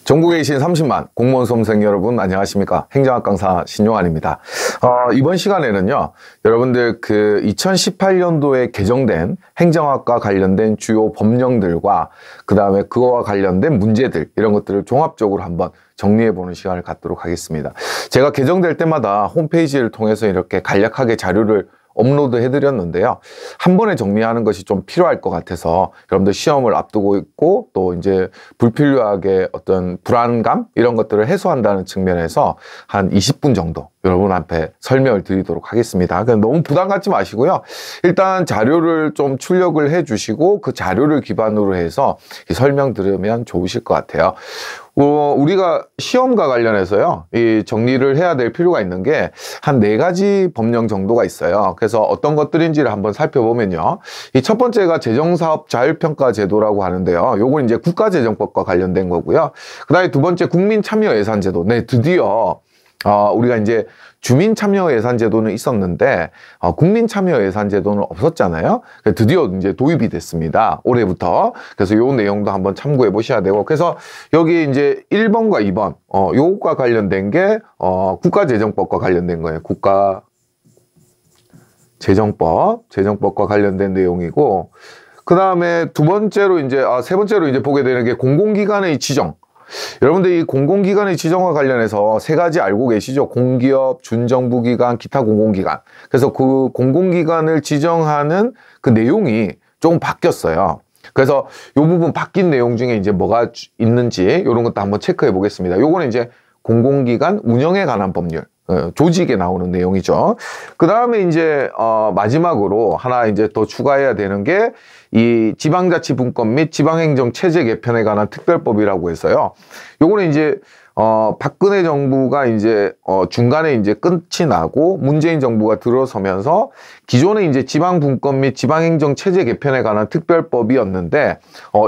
전국에 계신 30만 공무원 수험생 여러분 안녕하십니까? 행정학 강사 신용환입니다. 이번 시간에는요, 여러분들 2018년도에 개정된 행정학과 관련된 주요 법령들과 그 다음에 그거와 관련된 문제들 이런 것들을 종합적으로 한번 정리해보는 시간을 갖도록 하겠습니다. 제가 개정될 때마다 홈페이지를 통해서 이렇게 간략하게 자료를 업로드 해드렸는데요. 한 번에 정리하는 것이 좀 필요할 것 같아서 여러분들 시험을 앞두고 있고 또 이제 불필요하게 어떤 불안감 이런 것들을 해소한다는 측면에서 한 20분 정도 여러분 앞에 설명을 드리도록 하겠습니다. 너무 부담 갖지 마시고요. 일단 자료를 좀 출력을 해 주시고 그 자료를 기반으로 해서 설명 들으면 좋으실 것 같아요. 우리가 시험과 관련해서요, 이 정리를 해야 될 필요가 있는 게 한 4가지 법령 정도가 있어요. 그래서 어떤 것들인지를 한번 살펴보면요. 이 첫 번째가 재정사업 자율평가 제도라고 하는데요. 요건 이제 국가재정법과 관련된 거고요. 그 다음에 두 번째 국민참여예산제도. 네, 드디어 우리가 이제 주민참여예산제도는 있었는데 국민참여예산제도는 없었잖아요. 드디어 이제 도입이 됐습니다. 올해부터. 그래서 요 내용도 한번 참고해 보셔야 되고, 그래서 여기 이제 1번과 2번 요것과 관련된 게 국가재정법과 관련된 거예요. 국가재정법과 관련된 내용이고, 그 다음에 세 번째로 이제 보게 되는 게 공공기관의 지정. 여러분들 이 공공기관의 지정과 관련해서 3가지 알고 계시죠? 공기업, 준정부기관, 기타 공공기관. 그래서 그 공공기관을 지정하는 그 내용이 조금 바뀌었어요. 그래서 이 부분 바뀐 내용 중에 이제 뭐가 있는지 이런 것도 한번 체크해 보겠습니다. 요거는 이제 공공기관 운영에 관한 법률. 조직에 나오는 내용이죠. 그 다음에 이제 마지막으로 하나 이제 더 추가해야 되는 게 이 지방자치분권 및 지방행정 체제 개편에 관한 특별법이라고 해서요. 요거는 이제 박근혜 정부가 이제 중간에 이제 끝이 나고 문재인 정부가 들어서면서 기존에 이제 지방분권 및 지방행정 체제 개편에 관한 특별법이었는데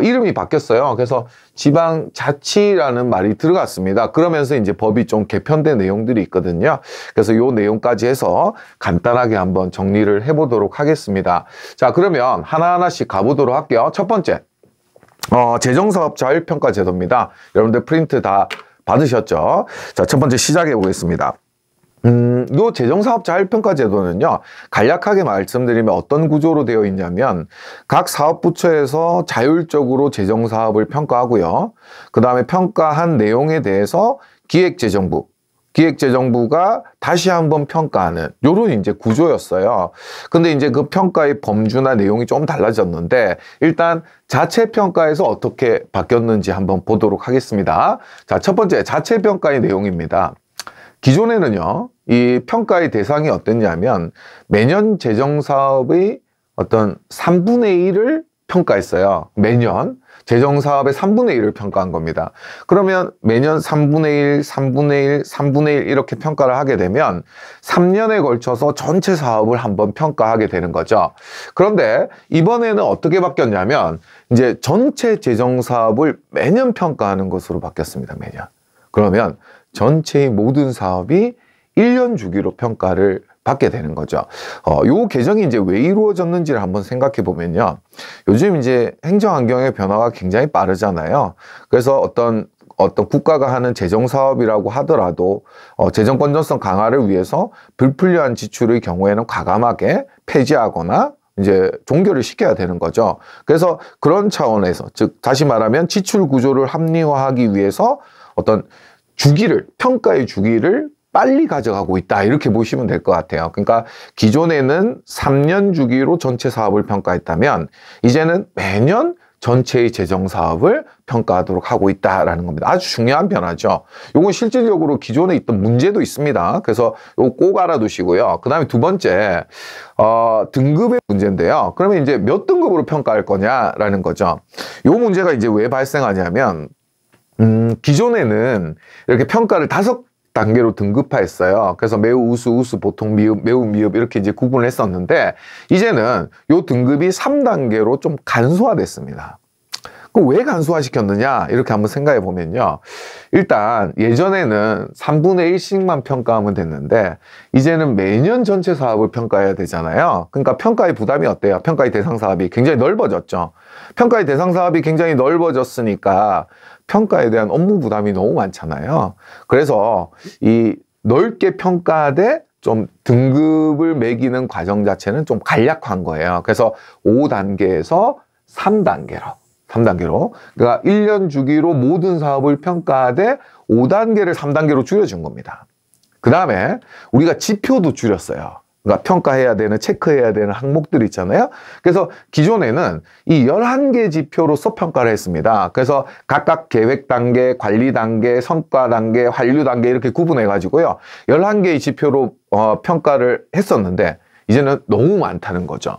이름이 바뀌었어요. 그래서 지방자치라는 말이 들어갔습니다. 그러면서 이제 법이 좀 개편된 내용들이 있거든요. 그래서 요 내용까지 해서 간단하게 한번 정리를 해보도록 하겠습니다. 자, 그러면 하나하나씩 가보도록 할게요. 첫 번째, 재정사업 자율평가 제도입니다. 여러분들 프린트 다 받으셨죠? 자, 첫 번째 시작해 보겠습니다. 요 재정사업 자율평가 제도는요, 간략하게 말씀드리면 어떤 구조로 되어 있냐면, 각 사업부처에서 자율적으로 재정사업을 평가하고요. 그 다음에 평가한 내용에 대해서 기획재정부가 다시 한번 평가하는 요런 이제 구조였어요. 근데 이제 그 평가의 범주나 내용이 좀 달라졌는데, 일단 자체 평가에서 어떻게 바뀌었는지 한번 보도록 하겠습니다. 자, 첫 번째 자체 평가의 내용입니다. 기존에는요, 이 평가의 대상이 어땠냐면 매년 재정사업의 어떤 3분의 1을 평가했어요. 매년 재정사업의 3분의 1을 평가한 겁니다. 그러면 매년 3분의 1, 3분의 1, 3분의 1 이렇게 평가를 하게 되면 3년에 걸쳐서 전체 사업을 한번 평가하게 되는 거죠. 그런데 이번에는 어떻게 바뀌었냐면 이제 전체 재정사업을 매년 평가하는 것으로 바뀌었습니다. 매년. 그러면 전체의 모든 사업이 1년 주기로 평가를 받게 되는 거죠. 요 개정이 이제 왜 이루어졌는지를 한번 생각해 보면요. 요즘 이제 행정 환경의 변화가 굉장히 빠르잖아요. 그래서 어떤 국가가 하는 재정 사업이라고 하더라도 재정 건전성 강화를 위해서 불필요한 지출의 경우에는 과감하게 폐지하거나 이제 종결을 시켜야 되는 거죠. 그래서 그런 차원에서, 즉 다시 말하면 지출 구조를 합리화하기 위해서 어떤 평가의 주기를 빨리 가져가고 있다, 이렇게 보시면 될 것 같아요. 그러니까 기존에는 3년 주기로 전체 사업을 평가했다면 이제는 매년 전체의 재정 사업을 평가하도록 하고 있다라는 겁니다. 아주 중요한 변화죠. 요건 실질적으로 기존에 있던 문제도 있습니다. 그래서 요거 꼭 알아두시고요. 그 다음에 두 번째, 등급의 문제인데요. 그러면 이제 몇 등급으로 평가할 거냐라는 거죠. 요 문제가 이제 왜 발생하냐면 기존에는 이렇게 평가를 5단계로 등급화했어요. 그래서 매우 우수, 보통, 미흡, 매우 미흡 이렇게 이제 구분을 했었는데 이제는 요 등급이 3단계로 좀 간소화됐습니다. 그럼 왜 간소화시켰느냐? 이렇게 한번 생각해 보면요. 일단 예전에는 3분의 1씩만 평가하면 됐는데 이제는 매년 전체 사업을 평가해야 되잖아요. 그러니까 평가의 부담이 어때요? 평가의 대상 사업이 굉장히 넓어졌죠. 평가의 대상 사업이 굉장히 넓어졌으니까 평가에 대한 업무 부담이 너무 많잖아요. 그래서 이 넓게 평가돼 좀 등급을 매기는 과정 자체는 좀 간략화한 거예요. 그래서 5단계에서 3단계로. 그러니까 1년 주기로 모든 사업을 평가하되 5단계를 3단계로 줄여준 겁니다. 그 다음에 우리가 지표도 줄였어요. 그러니까 평가해야 되는, 체크해야 되는 항목들이 있잖아요. 그래서 기존에는 이 11개 지표로서 평가를 했습니다. 그래서 각각 계획 단계, 관리 단계, 성과 단계, 환류 단계 이렇게 구분해 가지고요. 11개의 지표로 평가를 했었는데 이제는 너무 많다는 거죠.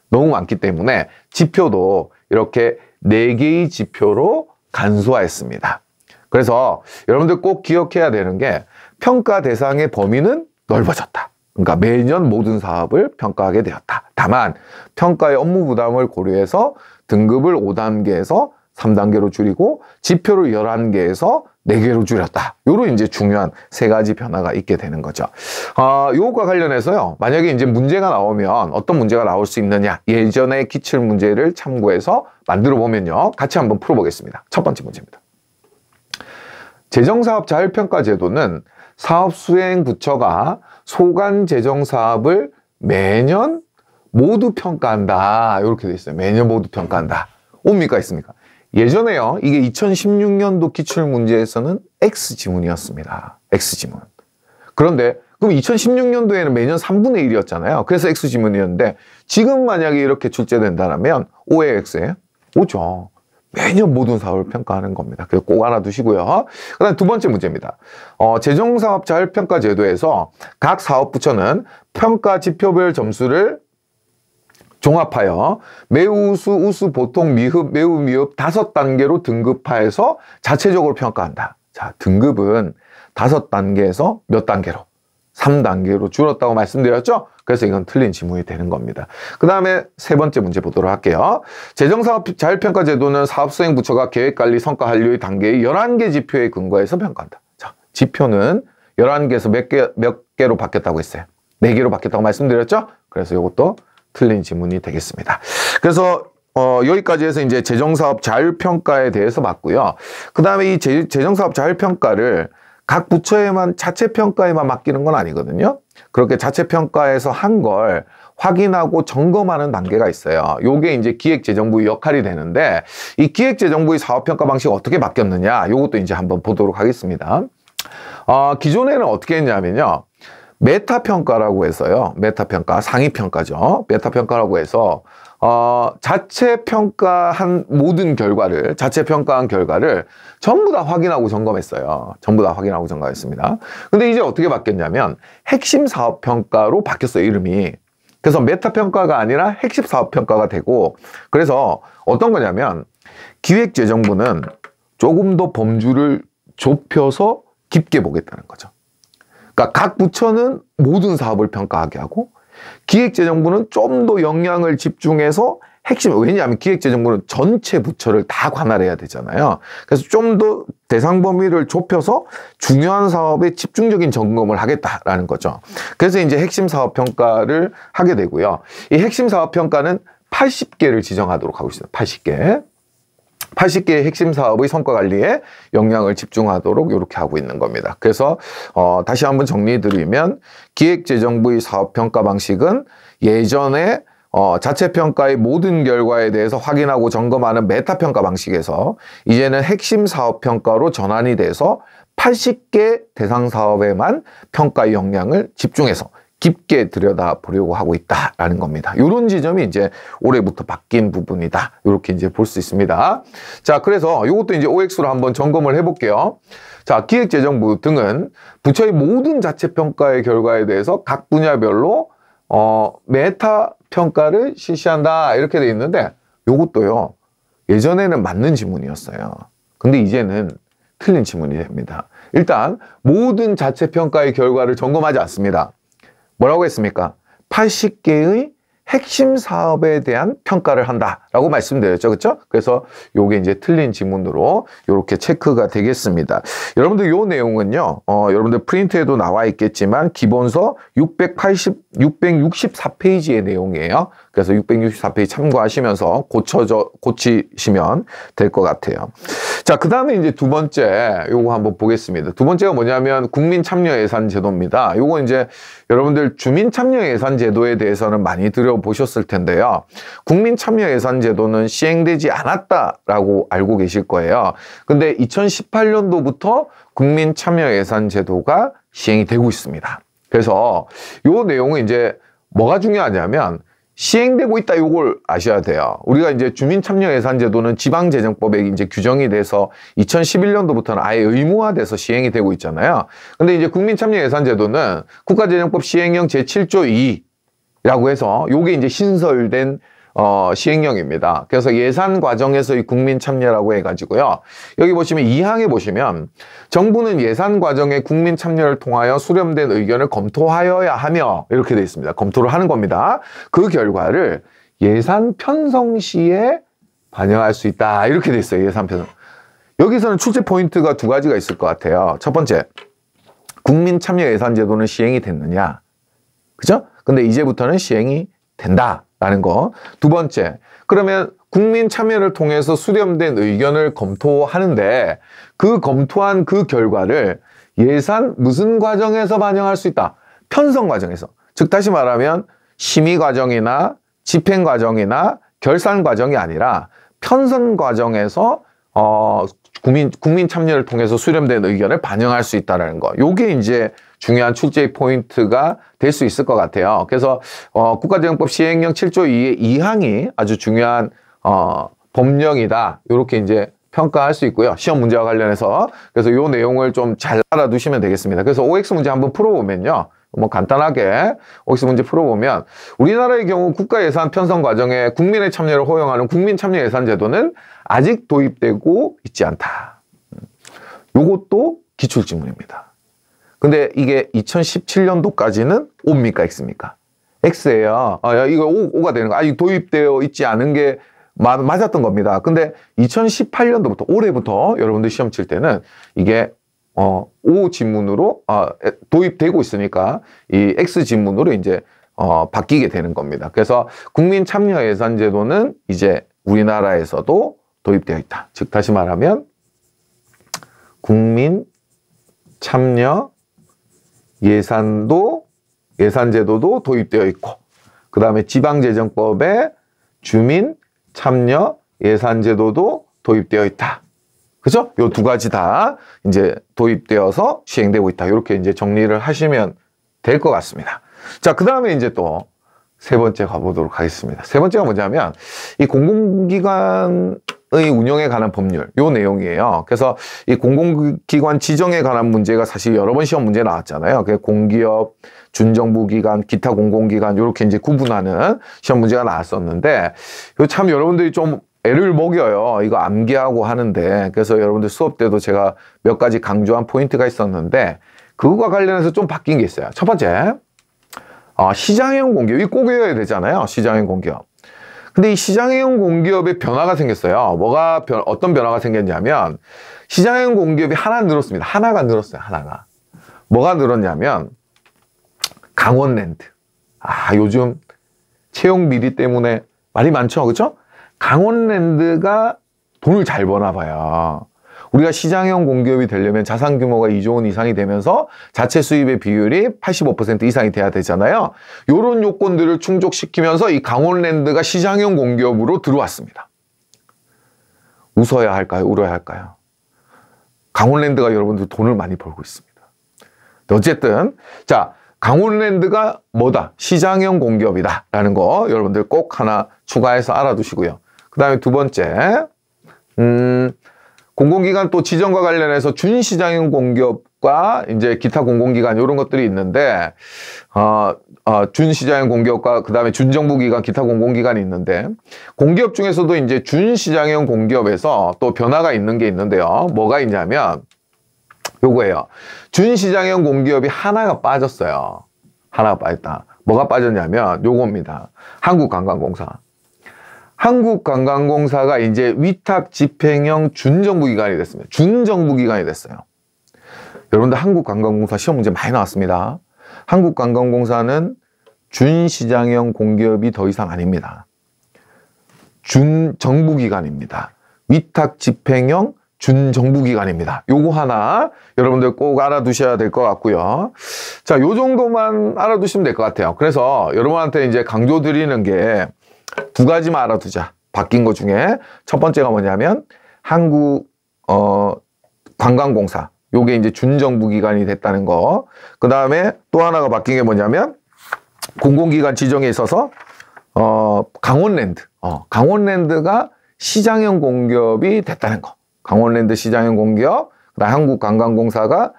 너무 많기 때문에 지표도 이렇게 4개의 지표로 간소화했습니다. 그래서 여러분들 꼭 기억해야 되는 게 평가 대상의 범위는 넓어졌다. 그러니까 매년 모든 사업을 평가하게 되었다. 다만 평가의 업무 부담을 고려해서 등급을 5단계에서 3단계로 줄이고 지표를 11개에서 4개로 줄였다. 요런 이제 중요한 3가지 변화가 있게 되는 거죠. 요것과 관련해서요. 만약에 이제 문제가 나오면 어떤 문제가 나올 수 있느냐. 예전의 기출 문제를 참고해서 만들어 보면요. 같이 한번 풀어보겠습니다. 첫 번째 문제입니다. 재정사업 자율평가 제도는 사업수행부처가 소관 재정사업을 매년 모두 평가한다. 이렇게 돼 있어요. 매년 모두 평가한다. 옵니까 있습니까? 예전에요. 이게 2016년도 기출문제에서는 X지문이었습니다. X지문. 그런데 그럼 2016년도에는 매년 3분의 1이었잖아요. 그래서 X지문이었는데 지금 만약에 이렇게 출제된다면 O에 X예요? O죠. 매년 모든 사업을 평가하는 겁니다. 그래서 꼭 알아두시고요. 그 다음 두 번째 문제입니다. 재정사업 자율평가 제도에서 각 사업부처는 평가 지표별 점수를 종합하여 매우 우수, 우수, 보통, 미흡, 매우 미흡 5단계로 등급화해서 자체적으로 평가한다. 자, 등급은 5단계에서 몇 단계로? 3단계로 줄었다고 말씀드렸죠? 그래서 이건 틀린 지문이 되는 겁니다. 그 다음에 세 번째 문제 보도록 할게요. 재정사업 자율평가 제도는 사업수행부처가 계획관리, 성과 한류의 단계의 11개 지표에 근거해서 평가한다. 자, 지표는 11개에서 몇 개로 바뀌었다고 했어요? 4개로 바뀌었다고 말씀드렸죠? 그래서 이것도 틀린 지문이 되겠습니다. 그래서 여기까지 해서 이제 재정사업 자율평가에 대해서 봤고요. 그 다음에 이 재정사업 자율평가를 각 부처에만 자체평가에만 맡기는 건 아니거든요. 그렇게 자체평가에서 한 걸 확인하고 점검하는 단계가 있어요. 요게 이제 기획재정부의 역할이 되는데 이 기획재정부의 사업평가 방식이 어떻게 바뀌었느냐 요것도 이제 한번 보도록 하겠습니다. 기존에는 어떻게 했냐면요. 메타평가라고 해서요. 메타평가, 상위평가죠. 메타평가라고 해서 자체평가한 모든 결과를, 자체평가한 결과를 전부 다 확인하고 점검했어요. 전부 다 확인하고 점검했습니다. 근데 이제 어떻게 바뀌었냐면 핵심 사업평가로 바뀌었어요, 이름이. 그래서 메타평가가 아니라 핵심 사업평가가 되고, 그래서 어떤 거냐면 기획재정부는 조금 더 범주를 좁혀서 깊게 보겠다는 거죠. 그러니까 각 부처는 모든 사업을 평가하게 하고 기획재정부는 좀 더 역량을 집중해서 핵심, 왜냐하면 기획재정부는 전체 부처를 다 관할해야 되잖아요. 그래서 좀 더 대상 범위를 좁혀서 중요한 사업에 집중적인 점검을 하겠다라는 거죠. 그래서 이제 핵심 사업 평가를 하게 되고요. 이 핵심 사업 평가는 80개를 지정하도록 하고 있습니다. 80개의 핵심 사업의 성과 관리에 역량을 집중하도록 이렇게 하고 있는 겁니다. 그래서 다시 한번 정리드리면 기획재정부의 사업평가 방식은 예전에 자체평가의 모든 결과에 대해서 확인하고 점검하는 메타평가 방식에서 이제는 핵심 사업평가로 전환이 돼서 80개 대상 사업에만 평가의 역량을 집중해서 깊게 들여다보려고 하고 있다라는 겁니다. 이런 지점이 이제 올해부터 바뀐 부분이다. 이렇게 이제 볼 수 있습니다. 자, 그래서 이것도 이제 OX로 한번 점검을 해볼게요. 자, 기획재정부 등은 부처의 모든 자체평가의 결과에 대해서 각 분야별로 메타 평가를 실시한다. 이렇게 돼 있는데 이것도요. 예전에는 맞는 지문이었어요. 근데 이제는 틀린 지문이 됩니다. 일단 모든 자체평가의 결과를 점검하지 않습니다. 뭐라고 했습니까? 80개의 핵심 사업에 대한 평가를 한다라고 말씀드렸죠. 그렇죠? 그래서 요게 이제 틀린 지문으로 이렇게 체크가 되겠습니다. 여러분들 요 내용은요. 여러분들 프린트에도 나와 있겠지만 기본서 664페이지의 내용이에요. 그래서 664페이지 참고하시면서 고치시면 될 것 같아요. 자, 그 다음에 이제 두 번째 요거 한번 보겠습니다. 두 번째가 뭐냐면 국민참여예산제도입니다. 요거 이제 여러분들 주민참여예산제도에 대해서는 많이 들어보셨을 텐데요. 국민참여예산제도는 시행되지 않았다라고 알고 계실 거예요. 근데 2018년도부터 국민참여예산제도가 시행이 되고 있습니다. 그래서 요 내용은 이제 뭐가 중요하냐면 시행되고 있다 요걸 아셔야 돼요. 우리가 이제 주민참여예산제도는 지방재정법에 이제 규정이 돼서 2011년도부터는 아예 의무화돼서 시행이 되고 있잖아요. 근데 이제 국민참여예산제도는 국가재정법 시행령 제7조 2라고 해서 요게 이제 신설된 시행령입니다. 그래서 예산 과정에서의 국민 참여라고 해가지고요. 여기 보시면 2항에 보시면 정부는 예산 과정에 국민 참여를 통하여 수렴된 의견을 검토하여야 하며 이렇게 되어 있습니다. 검토를 하는 겁니다. 그 결과를 예산 편성 시에 반영할 수 있다. 이렇게 되어 있어요. 예산 편성. 여기서는 출제 포인트가 두 가지가 있을 것 같아요. 첫 번째, 국민 참여 예산 제도는 시행이 됐느냐? 그죠? 근데 이제부터는 시행이 된다. 라는 거. 두 번째, 그러면 국민 참여를 통해서 수렴된 의견을 검토하는데 그 검토한 그 결과를 예산 무슨 과정에서 반영할 수 있다? 편성 과정에서. 즉 다시 말하면 심의 과정이나 집행 과정이나 결산 과정이 아니라 편성 과정에서 국민 참여를 통해서 수렴된 의견을 반영할 수 있다는 거. 요게 이제 중요한 출제 포인트가 될 수 있을 것 같아요. 그래서 국가재정법 시행령 7조 2의 2항이 아주 중요한 법령이다. 이렇게 이제 평가할 수 있고요. 시험 문제와 관련해서. 그래서 이 내용을 좀 잘 알아두시면 되겠습니다. 그래서 OX 문제 한번 풀어보면요. 뭐 간단하게 OX 문제 풀어보면 우리나라의 경우 국가예산 편성 과정에 국민의 참여를 허용하는 국민참여예산제도는 아직 도입되고 있지 않다. 요것도 기출지문입니다. 근데 이게 2017년도까지는 O입니까? X입니까? X예요. 이거 O가 되는 거. 아직 도입되어 있지 않은 게 맞았던 겁니다. 근데 2018년도부터, 올해부터 여러분들 시험 칠 때는 이게 O 지문으로 도입되고 있으니까 이 X 지문으로 이제 바뀌게 되는 겁니다. 그래서 국민참여예산제도는 이제 우리나라에서도 도입되어 있다. 즉 다시 말하면 국민참여 예산제도도 도입되어 있고, 그 다음에 지방재정법에 주민참여 예산제도도 도입되어 있다. 그죠? 요 두 가지 다 이제 도입되어서 시행되고 있다. 이렇게 이제 정리를 하시면 될 것 같습니다. 자, 그 다음에 이제 또 세 번째 가보도록 하겠습니다. 세 번째가 뭐냐면 이 공공기관의 운영에 관한 법률, 요 내용이에요. 그래서 이 공공기관 지정에 관한 문제가 사실 여러 번 시험 문제 나왔잖아요. 그 공기업, 준정부기관, 기타 공공기관 이렇게 이제 구분하는 시험 문제가 나왔었는데, 요 참 여러분들이 좀 애를 먹여요. 이거 암기하고 하는데. 그래서 여러분들 수업 때도 제가 몇 가지 강조한 포인트가 있었는데 그거와 관련해서 좀 바뀐 게 있어요. 첫 번째, 시장형 공기업. 이 꼭 외워야 되잖아요. 시장형 공기업. 근데 이 시장형 공기업에 변화가 생겼어요. 어떤 변화가 생겼냐면 시장형 공기업이 하나 늘었습니다. 하나가 늘었어요. 하나가. 뭐가 늘었냐면 강원랜드. 요즘 채용 비리 때문에 말이 많죠. 그렇죠? 강원랜드가 돈을 잘 버나 봐요. 우리가 시장형 공기업이 되려면 자산 규모가 2조 원 이상이 되면서 자체 수입의 비율이 85% 이상이 돼야 되잖아요. 이런 요건들을 충족시키면서 이 강원랜드가 시장형 공기업으로 들어왔습니다. 웃어야 할까요? 울어야 할까요? 강원랜드가 여러분들 돈을 많이 벌고 있습니다. 어쨌든 자, 강원랜드가 뭐다? 시장형 공기업이다 라는 거 여러분들 꼭 하나 추가해서 알아두시고요. 그 다음에 두 번째, 공공기관 또 지정과 관련해서 준시장형 공기업과 이제 기타 공공기관 이런 것들이 있는데, 준시장형 공기업과 그 다음에 준정부기관, 기타 공공기관이 있는데, 공기업 중에서도 이제 준시장형 공기업에서 또 변화가 있는 게 있는데요. 뭐가 있냐면, 요거예요. 준시장형 공기업이 하나가 빠졌어요. 하나가 빠졌다. 뭐가 빠졌냐면 요겁니다. 한국관광공사. 한국관광공사가 이제 위탁 집행형 준정부기관이 됐습니다. 준정부기관이 됐어요. 여러분들 한국관광공사 시험 문제 많이 나왔습니다. 한국관광공사는 준시장형 공기업이 더 이상 아닙니다. 준정부기관입니다. 위탁 집행형 준정부기관입니다. 요거 하나 여러분들 꼭 알아두셔야 될 것 같고요. 자, 요 정도만 알아두시면 될 것 같아요. 그래서 여러분한테 이제 강조드리는 게 두 가지만 알아두자. 바뀐 것 중에 첫 번째가 뭐냐면 관광공사. 요게 이제 준정부기관이 됐다는 거. 그 다음에 또 하나가 바뀐 게 뭐냐면 공공기관 지정에 있어서 강원랜드. 강원랜드가 시장형 공기업이 됐다는 거. 강원랜드 시장형 공기업, 그다음 한국관광공사가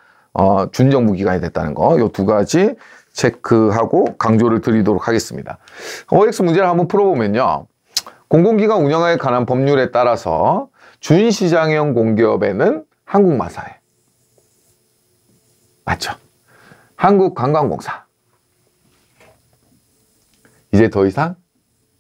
준정부기관이 됐다는 거. 요 두 가지 체크하고 강조를 드리도록 하겠습니다. OX 문제를 한번 풀어보면요. 공공기관 운영에 관한 법률에 따라서 준시장형 공기업에는 한국마사회. 맞죠? 한국관광공사. 이제 더 이상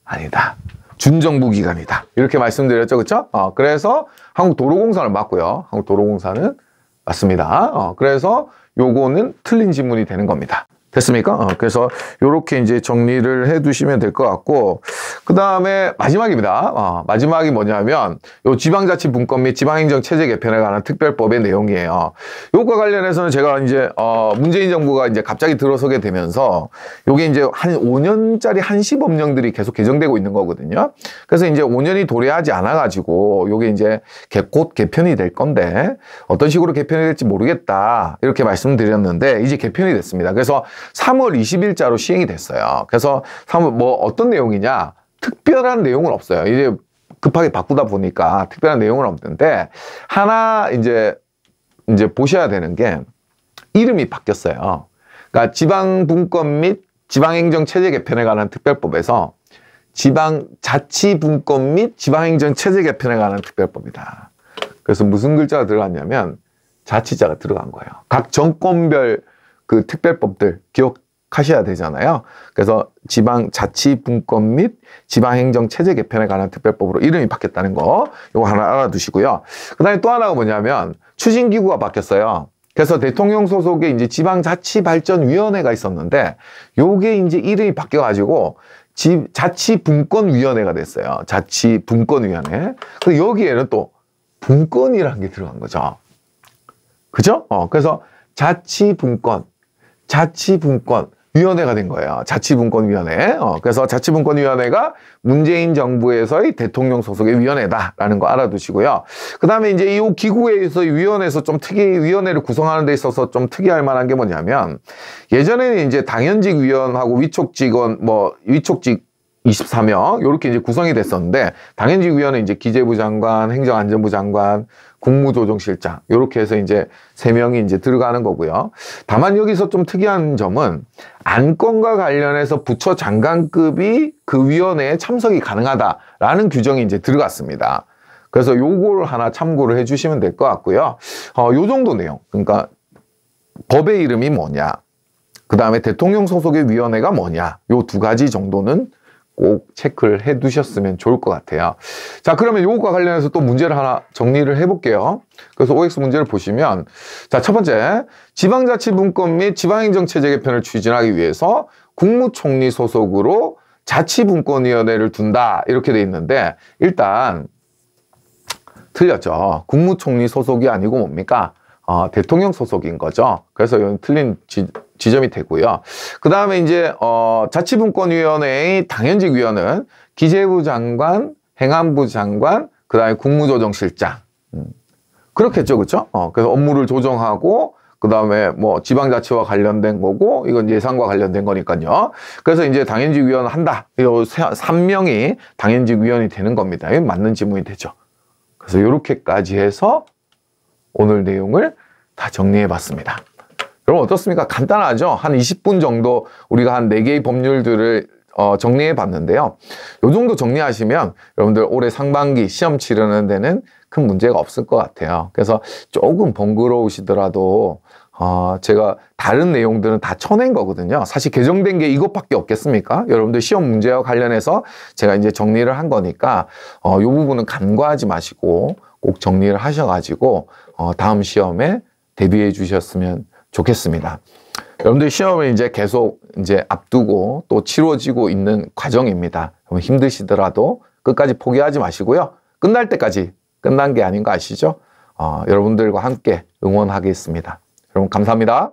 아니다. 준정부기관이다. 이렇게 말씀드렸죠. 그렇죠? 그래서 한국도로공사를 맞고요. 한국도로공사는 맞습니다. 그래서 요거는 틀린 지문이 되는 겁니다. 됐습니까? 그래서 요렇게 이제 정리를 해 두시면 될 것 같고, 그 다음에 마지막입니다. 마지막이 뭐냐면 요 지방자치분권 및 지방행정체제 개편에 관한 특별법의 내용이에요. 요것과 관련해서는 제가 이제 문재인 정부가 이제 갑자기 들어서게 되면서 요게 이제 한 5년짜리 한시법령들이 계속 개정되고 있는 거거든요. 그래서 이제 5년이 도래하지 않아 가지고 요게 이제 곧 개편이 될 건데 어떤 식으로 개편이 될지 모르겠다. 이렇게 말씀드렸는데 이제 개편이 됐습니다. 그래서 3월 20일자로 시행이 됐어요. 그래서 뭐 어떤 내용이냐? 특별한 내용은 없어요. 이제 급하게 바꾸다 보니까 특별한 내용은 없는데 하나 이제 보셔야 되는 게 이름이 바뀌었어요. 그러니까 지방분권 및 지방행정체제 개편에 관한 특별법에서 지방자치분권 및 지방행정체제 개편에 관한 특별법이다. 그래서 무슨 글자가 들어갔냐면 자치자가 들어간 거예요. 각 정권별 그 특별법들 기억하셔야 되잖아요. 그래서 지방자치분권 및 지방행정체제 개편에 관한 특별법으로 이름이 바뀌었다는 거, 이거 하나 알아두시고요. 그 다음에 또 하나가 뭐냐면 추진기구가 바뀌었어요. 그래서 대통령 소속의 이제 지방자치발전위원회가 있었는데 요게 이제 이름이 바뀌어가지고 자치분권위원회가 됐어요. 자치분권위원회. 그래서 여기에는 또 분권이라는 게 들어간 거죠. 그죠? 그래서 자치분권위원회가 된 거예요. 자치분권위원회. 그래서 자치분권위원회가 문재인 정부에서의 대통령 소속의 위원회다라는 거 알아두시고요. 그 다음에 이제 이 기구에서 위원회에서 좀 위원회를 구성하는 데 있어서 좀 특이할 만한 게 뭐냐면 예전에는 이제 당연직 위원하고 위촉직원, 위촉직 24명, 요렇게 이제 구성이 됐었는데, 당연직 위원은 이제 기재부 장관, 행정안전부 장관, 국무조정실장, 요렇게 해서 이제 3명이 이제 들어가는 거고요. 다만 여기서 좀 특이한 점은 안건과 관련해서 부처 장관급이 그 위원회에 참석이 가능하다라는 규정이 이제 들어갔습니다. 그래서 요걸 하나 참고를 해 주시면 될 것 같고요. 요 정도 내용. 그러니까 법의 이름이 뭐냐, 그 다음에 대통령 소속의 위원회가 뭐냐, 요 두 가지 정도는 꼭 체크를 해 두셨으면 좋을 것 같아요. 자, 그러면 이것과 관련해서 또 문제를 하나 정리를 해 볼게요. 그래서 OX 문제를 보시면, 자, 첫 번째, 지방자치분권 및 지방행정체제 개편을 추진하기 위해서 국무총리 소속으로 자치분권위원회를 둔다, 이렇게 돼 있는데, 일단 틀렸죠. 국무총리 소속이 아니고 뭡니까? 대통령 소속인 거죠. 그래서 이건 틀린 지점이 되고요. 그 다음에 이제 자치분권위원회의 당연직 위원은 기재부 장관, 행안부 장관, 그 다음에 국무조정실장. 그렇겠죠, 그렇죠? 그래서 업무를 조정하고, 그 다음에 뭐 지방자치와 관련된 거고, 이건 예산과 관련된 거니까요. 그래서 이제 당연직 위원 한다. 이 3명이 당연직 위원이 되는 겁니다. 이게 맞는 지문이 되죠. 그래서 이렇게까지 해서 오늘 내용을 다 정리해 봤습니다. 여러분 어떻습니까? 간단하죠? 한 20분 정도 우리가 한 4개의 법률들을 정리해 봤는데요. 요 정도 정리하시면 여러분들 올해 상반기 시험 치르는 데는 큰 문제가 없을 것 같아요. 그래서 조금 번거로우시더라도 제가 다른 내용들은 다 쳐낸 거거든요. 사실 개정된 게 이것밖에 없겠습니까? 여러분들 시험 문제와 관련해서 제가 이제 정리를 한 거니까 이 부분은 간과하지 마시고 꼭 정리를 하셔가지고 다음 시험에 대비해 주셨으면 좋겠습니다. 여러분들 시험을 이제 계속 이제 앞두고 또 치러지고 있는 과정입니다. 힘드시더라도 끝까지 포기하지 마시고요. 끝날 때까지 끝난 게 아닌 거 아시죠? 여러분들과 함께 응원하겠습니다. 여러분 감사합니다.